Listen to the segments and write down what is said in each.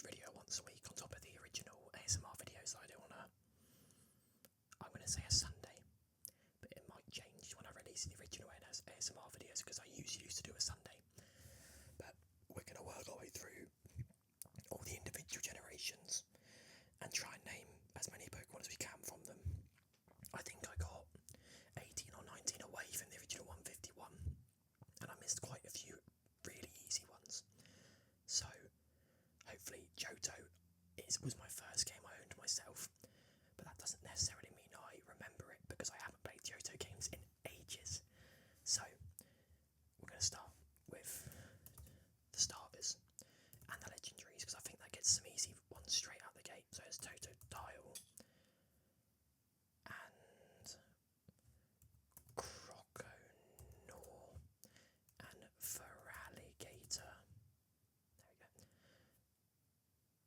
each video once a week on top of the original ASMR videos that I do on I'm going to say a Sunday, but it might change when I release the original ASMR videos because I usually used to do a Sunday. But we're going to work our way through all the individual generations and try and name as many Pokemon as we can from them. I think I got 18 or 19 away from the original 151, and I missed quite a few really easy ones. So hopefully Johto was my first game I owned myself, but that doesn't necessarily mean I remember it because I haven't played Johto games in ages. So we're going to start with the starters and the legendaries because I think that gets some easy ones straight out the gate. So it's Totodile and Croconaw and Feraligatr. There we go.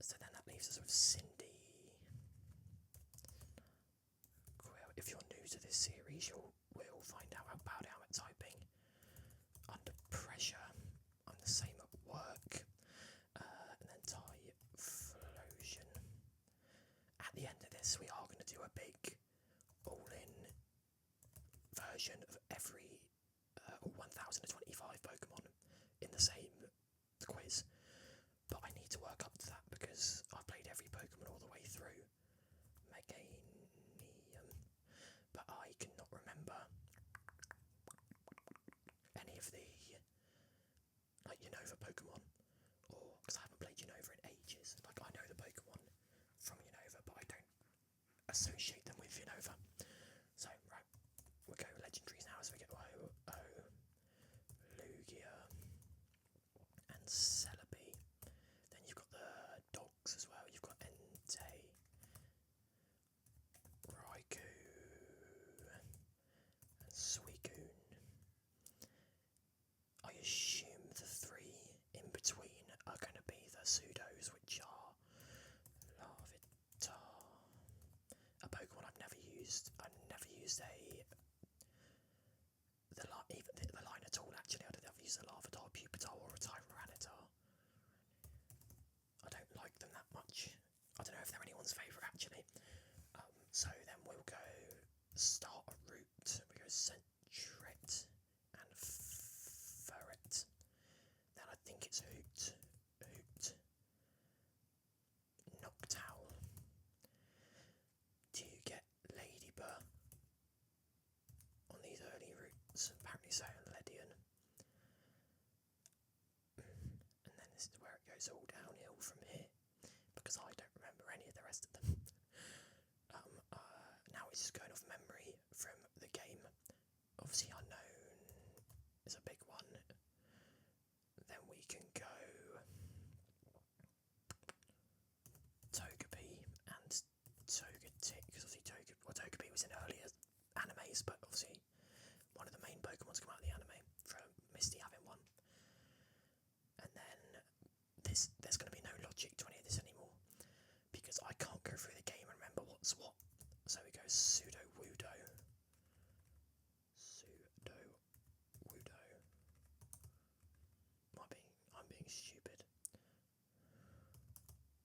So then that leaves us with Cindy. If you're new to this series, we'll find out about how I'm typing under pressure. I'm the same at work. And then Typhlosion. At the end of this, we are going to do a big all-in version of every 1025 Pokemon in the same quiz. But I need to work up to that because I've played every Pokemon all the way through. Meganium. But I cannot remember any of the like Unova Pokemon, or because I haven't played Unova in ages. Like I know the Pokemon from Unova, but I don't associate them with Unova. So right, we'll go legendaries now as we get Lugia and Celebi. Then you've got the dogs as well. You've got Entei, Raikou, and Suicune. I assume the three in between are going to be the pseudos, which are Larvitar, a Pokemon I've never used. I've never used the line at all. Actually, I don't think I've used a Larvitar, Pupitar, or a Tyranitar. I don't like them that much. I don't know if they're anyone's favourite actually. So then we'll go start a route. We go Sentret and Ferret. Then I think it's Hoot, Noctowl. Do you get Ladybird on these early routes? Apparently so, Ledian. And then this is where it goes all downhill from here, because I don't remember any of the rest of them. Now it's just going off memory from the game. Obviously Unknown is a big one. Then we can go Togepi and Togetic, because obviously Togepi was in earlier animes, but obviously one of the main Pokemon to come out of the anime, from Misty having one. And then there's going to be no logic to any of this anymore, because I can't go through the game and remember what's what. So we go Sudowoodo. I'm being stupid.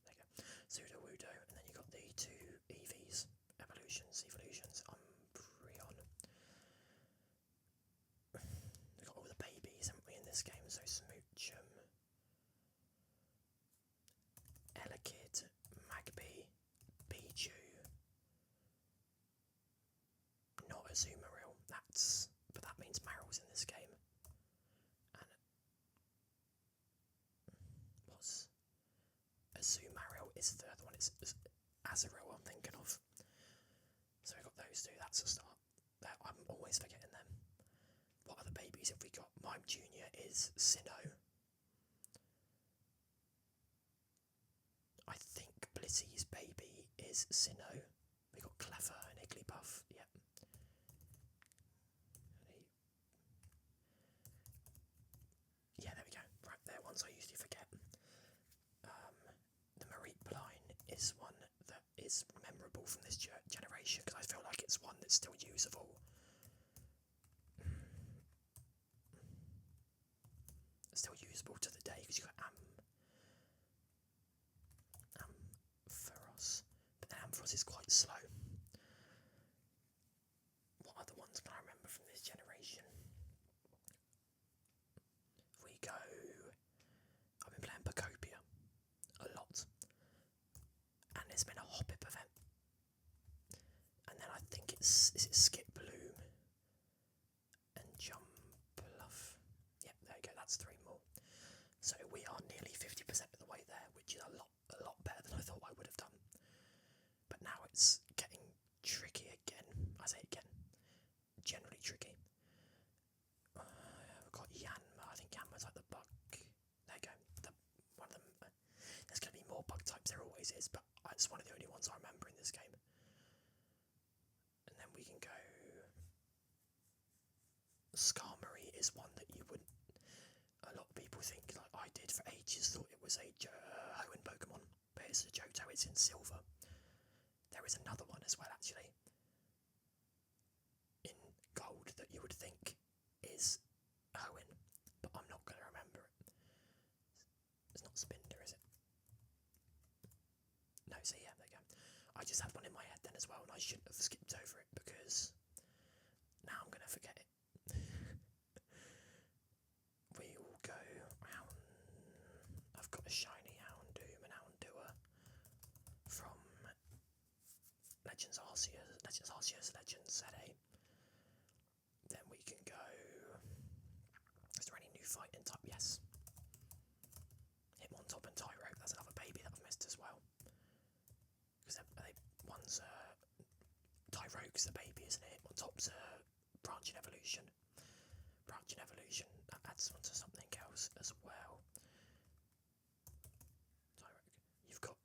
There you go. Sudowoodo, and then you got the two EVs, evolutions, Umbreon. We've got all the babies, haven't we, in this game? So Smoochum, Elekid, Magpie, Pichu, not Azumarill. But that means Marill's in this game. And what's Azumarill is the other one. It's Azurill I'm thinking of. So we got those two. That's a start. I'm always forgetting them. What other babies have we got? Mime Jr. is Sinnoh. I think Blissey's baby is Sinnoh. We got Clever and Igglybuff. Yep. Yeah, there we go. Right, they're ones I usually forget. The Mareepline is one that is memorable from this generation because I feel like it's one that's still usable. Still usable to the day because you got is it Skip Bloom and Jump Bluff? Yep, there you go, that's 3 more. So we are nearly 50% of the way there, which is a lot better than I thought I would have done. But now it's getting tricky again. I say again, generally tricky. We've got Yanma. I think Yanma's like the bug. There you go. One of them. There's going to be more bug types. There always is, but it's one of the only ones I remember in this game. And then we can go. Skarmory is one that you wouldn't. A lot of people think, like I did for ages, thought it was a Hoenn Pokemon, but it's a Johto. It's in silver. There is another one as well, actually, in gold that you would think is Hoenn, but I'm not going to remember it. It's not Spinder, is it? No, so yeah, there you go. I just had one in my head then as well, and I shouldn't have skipped over it because now I'm going to forget it. We will go round. I've got a shiny Houndoom and Houndour from Legends Arceus, Legends ZA. Then we can go. Is there any new fighting type? Yes. Hitmontop and Tyrogue. That's another baby that I've missed as well. Because one's Tyrogue's the baby, isn't it? Hitmontop's branching evolution. That adds on to something else as well. Tyrogue. You've got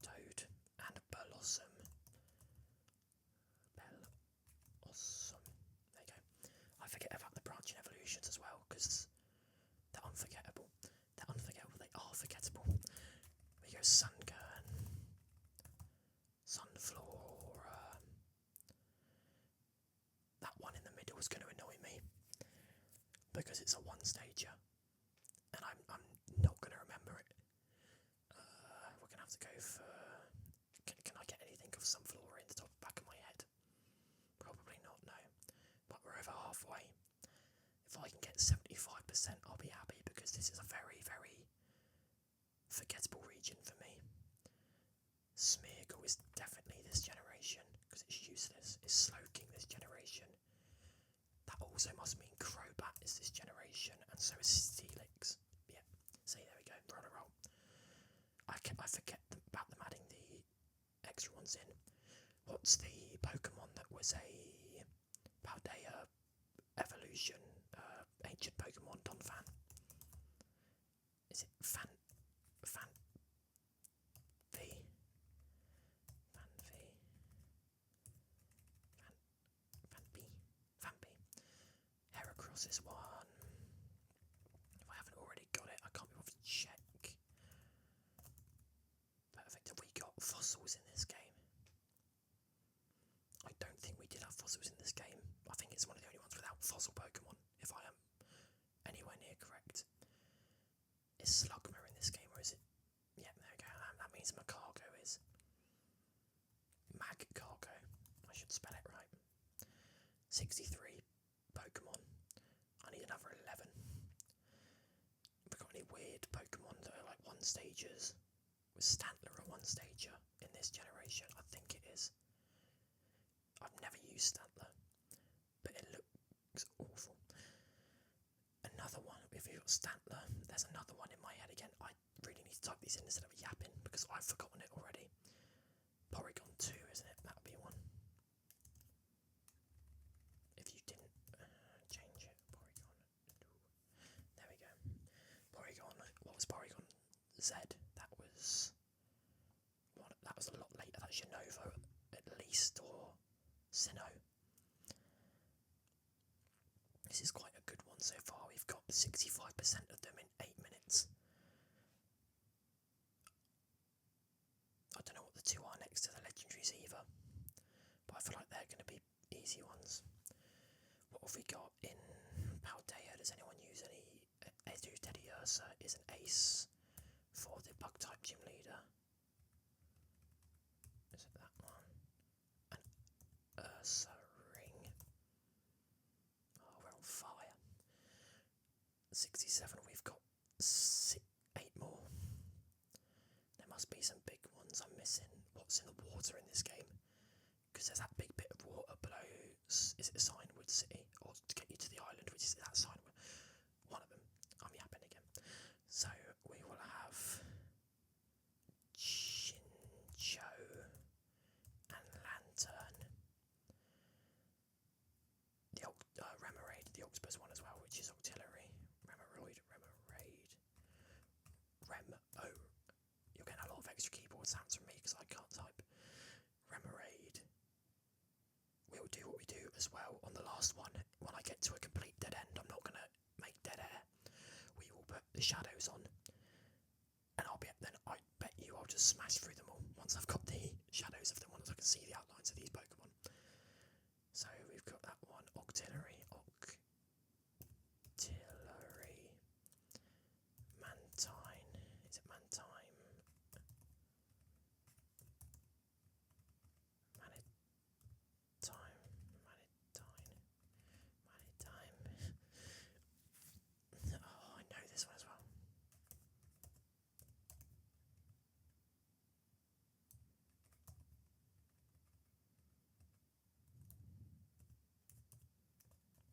Toad and Blossom. There you go. I forget about the branching evolutions as well because they're unforgettable. They are forgettable. We go Sungurn, Sunflora. That one in the middle is going to annoy me because it's a one-stager, and I'm not going to remember it. We're going to have to go for. Can I get anything of Sunflora in the back of my head? Probably not, no. But we're over halfway. If I can get 75%, I'll be happy because this is a very, very forgettable region for me. Smeargle is definitely this generation because it's useless. It's Slowking this generation. That also must mean Crobat is this generation, and so is Steelix. Yeah, see, there we go, roll. I forget about them adding the extra ones in. What's the Pokemon that was a Paldea evolution, ancient Pokemon, Donphan? Is it Fanpy? Heracross is one. If I haven't already got it, I can't be bothered to check. Perfect. Have we got fossils in this game? I don't think we did have fossils in this game. I think it's one of the only ones without fossil Pokemon, if I am anywhere near correct. Is Slugma in this game, or is it? Yeah, there we go. That means Magcargo is. Magcargo. I should spell it right. 63 Pokemon. I need another 11. Have we got any weird Pokemon that are like one-stagers? Was Stantler a one-stager in this generation? I think it is. I've never used Stantler, but it looks awful. Another one, if you've got Stantler, there's another one in my head again. I really need to type these in instead of yapping because I've forgotten it already. Porygon 2, isn't it? That would be one. If you didn't change it, Porygon 2. There we go. Porygon, what was Porygon Z? That was a lot later. That's Unova at least, or Sinnoh. This is quite a good one so far. We've got 65% of them in 8 minutes. I don't know what the two are next to the legendaries either, but I feel like they're going to be easy ones. What have we got in Paldea? Does anyone use any? Teddy Ursa is an ace for the bug type gym leader. Is it that one? An Ursa ring. Oh, we're on fire. 67, we've got 8 more. There must be some big ones I'm missing. What what's in the water in this game, because there's that big bit of water below. Is it Signwood City, or to get you to the island, which is that Signwood? One of them. I'm yapping again. So we will have Chincho and Lantern. The Remoraid, the octopus one as well, which is auxiliary. Remoraid. Oh, you're getting a lot of extra keyboard sounds from me because I can't type. Remoraid. We'll do what we do as well on the last one. When I get to a complete dead end, I'm not going to make dead air. We will put the shadows on, and then I bet you I'll just smash through them all once I've got the shadows of them, once I can see the outlines of these Pokemon. So we've got that one, auxiliary, Mantine, is it Mantine? Oh, I know this one as well.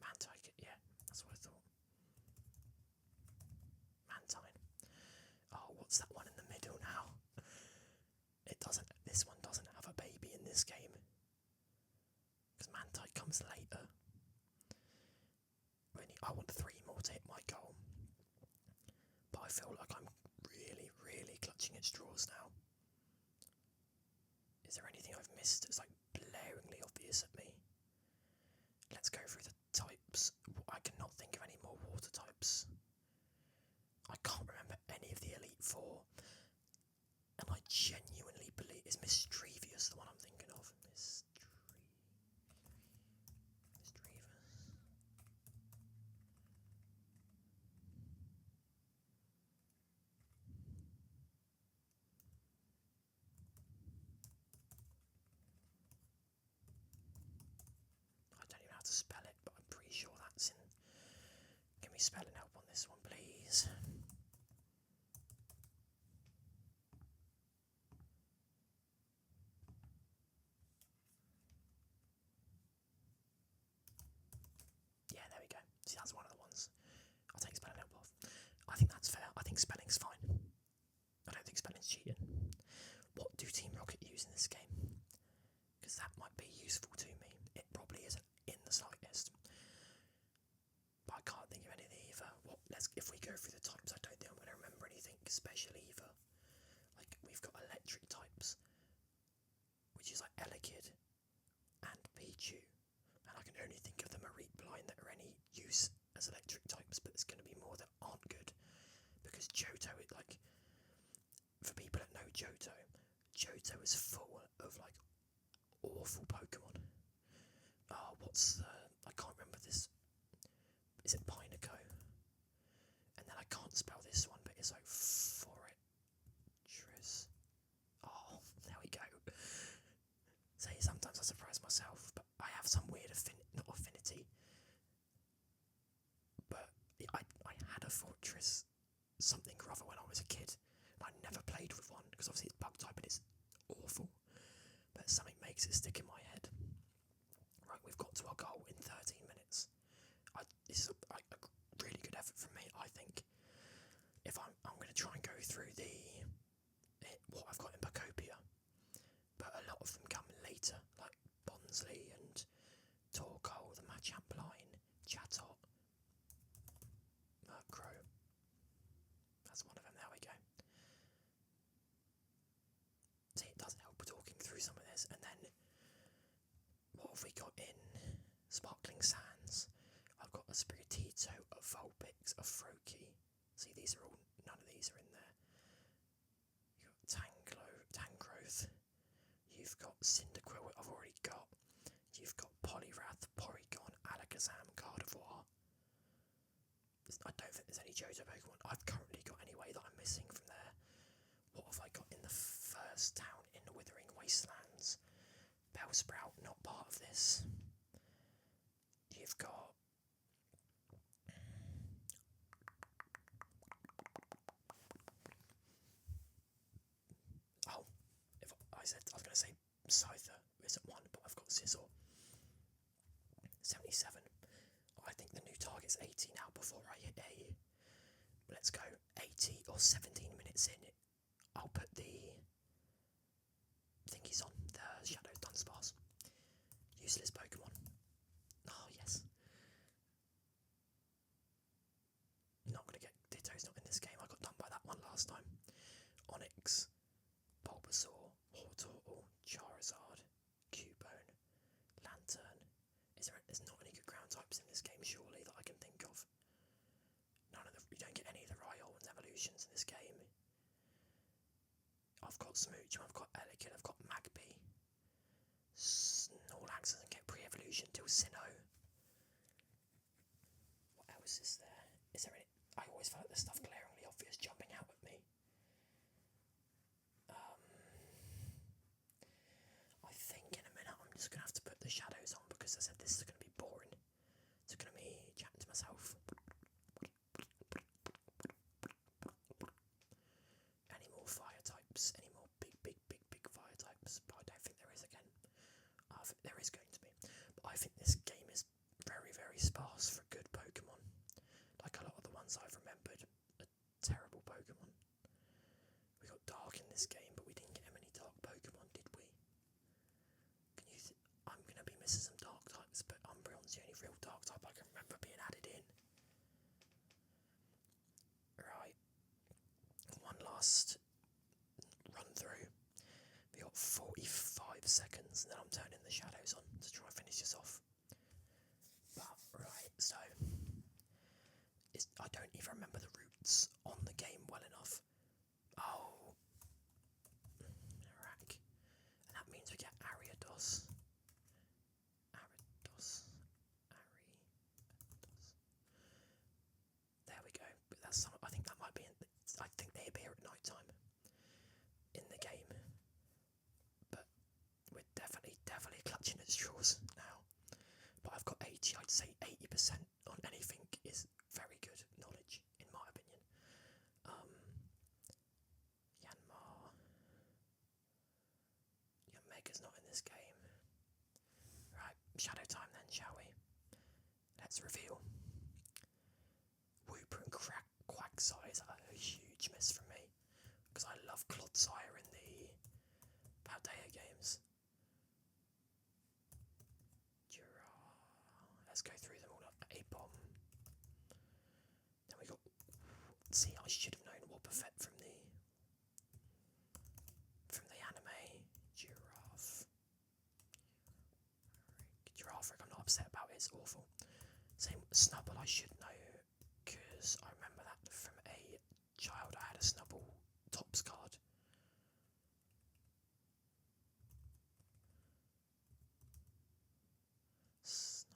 Mantine, yeah, that's what I thought. Mantine. Oh, what's that one in the middle now? This one doesn't have a baby in this game. Because Mantine comes later. I want 3 more to hit my goal. But I feel like I'm really, really clutching at straws now. Is there anything I've missed that's like blaringly obvious at me? Let's go through the types. I cannot think of any more water types. I can't remember any of the Elite Four. And I genuinely believe... Is Mischievous the one I'm thinking of? Mischievous. I don't even know how to spell it, but I'm pretty sure that's in... Give me spelling help on this one, please. Yeah, there we go. See, that's one of the ones. I'll take spelling help off. I think that's fair. I think spelling's fine. I don't think spelling's cheating. What do Team Rocket use in this game? Because that might be useful to me. It probably isn't in the slightest. But I can't think of anything either. If we go through the types, I don't think I'm going to remember anything special either. Like, we've got electric types, which is like Elekid and Pichu. And I can only think of the Mareep Blind that are any use as electric types, but there's going to be more that aren't good. Because Johto, for people that know Johto is full of like awful Pokemon. Oh, I can't remember this. Is it Pineco? And then I can't spell this one, but it's like Fortress. Oh, there we go. See, sometimes I surprise myself, but I have some weird not affinity. But I had a Fortress something or other when I was a kid. And I never played with one, because obviously it's bug type and it's awful. But something makes it stick in my head. Right, we've got to our goal in 13 minutes. This is a really good effort from me, I think. If I'm going to try and go through what I've got in Pacopia, but a lot of them come later, like Bonsley and Torkoal, the Machamp line, Chatot, Murkrow. That's one of them. There we go. See, it does help talking through some of this. And then, what have we got in Sparkling Sands? I've got a Sprigatito, a Vulpix, a Froakie. See, none of these are in there. You've got Tangrowth. You've got Cyndaquil, I've already got. You've got Poliwrath, Porygon, Alakazam, Gardevoir. I don't think there's any Johto Pokemon I've currently got anyway that I'm missing from there. What have I got in the first town in the Withering Wastelands? Bellsprout, not part of this. You've got... Oh, I was going it's 80 now before I hit a, let's go, 80 or 17 minutes in, I'll put the thingies on, the Shadow Dunsparce. Useless Pokemon. Oh, yes. Not going to get Ditto's not in this game. I got done by that one last time. Onyx, Bulbasaur, Hortortle, Charizard, Cubone, Lantern. There's not any good ground types in this game, surely, that I can think of. You don't get any of the Rhyhorn evolutions in this game. I've got Smooch, I've got Elekid, I've got Magpie. Snorlax doesn't get pre-evolution till Sinnoh. What else is there? Is there any? I always felt like there's stuff glaringly obvious jumping out at me. I think in a minute I'm just going to have to put the shadows on because I said this is going to be boring. It's going to be chatting to myself. Any more fire types? Any more big fire types? But I don't think there is again. I think there is going to be. But I think this game is very, very sparse for good Pokemon. Like a lot of the ones I've remembered are terrible Pokemon. We got Dark in this game, but we didn't get many Dark Pokemon, did we? I'm going to be missing some Dark types, but Umbreon's the only real Dark type I can remember being added in. Right. One last run through. We got 45 seconds, and then I'm turning the shadows on to try and finish this off. But, right, so I don't even remember the routes on the game well enough. Oh, rack. And that means we get Ariados. There we go. But that's I think that might be. I think they appear at night time in the game. But we're definitely clutching at straws now. But I've got 80. I'd say 80% on anything is very good knowledge, in my opinion. Yanmega's not in this game. Right, shadow time then, shall we? Let's reveal. Wooper and Quagsire is a huge miss from me, because I love Clodsire in the Paldea games. Let's go through them all up. A-bomb. Then we got. See, I should have known Wobbuffet from the anime. Giraffe. I'm not upset about it. It's awful. Same Snubble. I should know because I remember that from a child. I had a Snubble Tops card. Snubble.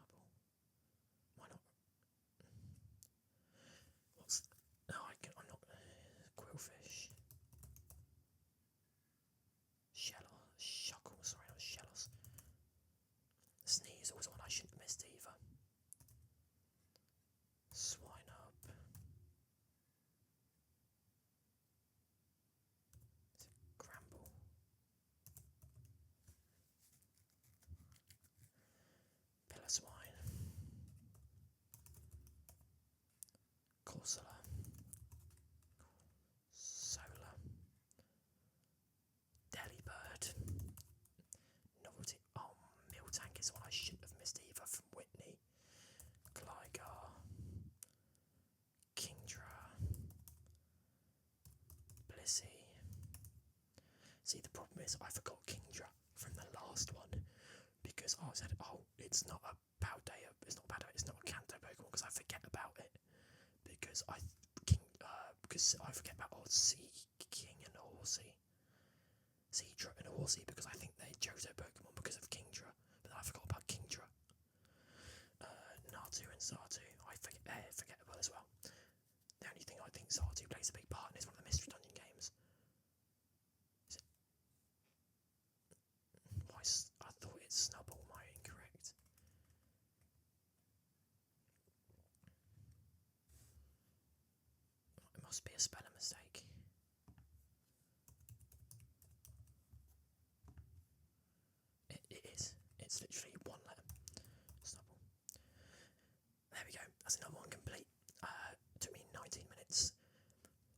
Why not? No, I'm not. Quillfish. Shuckle, sorry, not Shellos. Sneeze was one I shouldn't have missed either. Swine up. Gramble. Piloswine. Corsola. Solar. Delibird. Novelty. Oh, Miltank is one I shouldn't have missed either from Whitney. Gligar. Kingdra. Blissey. See, the problem is I forgot Kingdra from the last one because I said, oh, it's not a Paldea, it's not a Kanto Pokemon because I forget about it because I forget about Sea King and Horsey. Seadra and Horsey because I think they're Johto Pokemon because of Kingdra, but then I forgot about Kingdra. Natu and Xatu, I forget about as well. The only thing I think Xatu plays a big part in is one of the Mystery Dungeon games. Is it? Why? I thought it's Snubble. Am I incorrect? It must be a spelling mistake. It is. It's literally one letter. Snubble. There we go. as another one complete. Took me 19 minutes.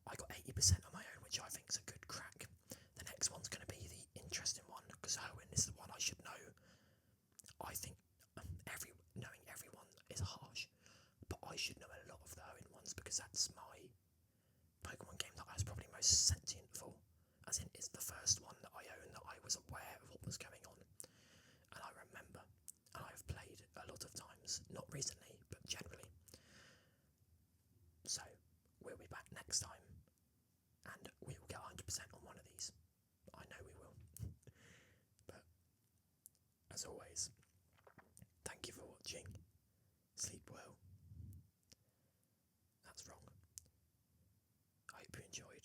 I got 80% on my own, which I think is a good crack. The next one's going to be the interesting one, because Hoenn is the one I should know. I think knowing everyone is harsh, but I should know a lot of the Hoenn ones, because that's my Pokemon game that I was probably most sentient for. As in, it's the first one that I own that I was aware of what was going on. And I remember, and I've played a lot of times, not recently, but generally. So, we'll be back next time, and we will get 100% on one of these. I know we will. But, as always, thank you for watching. Sleep well. That's wrong. I hope you enjoyed.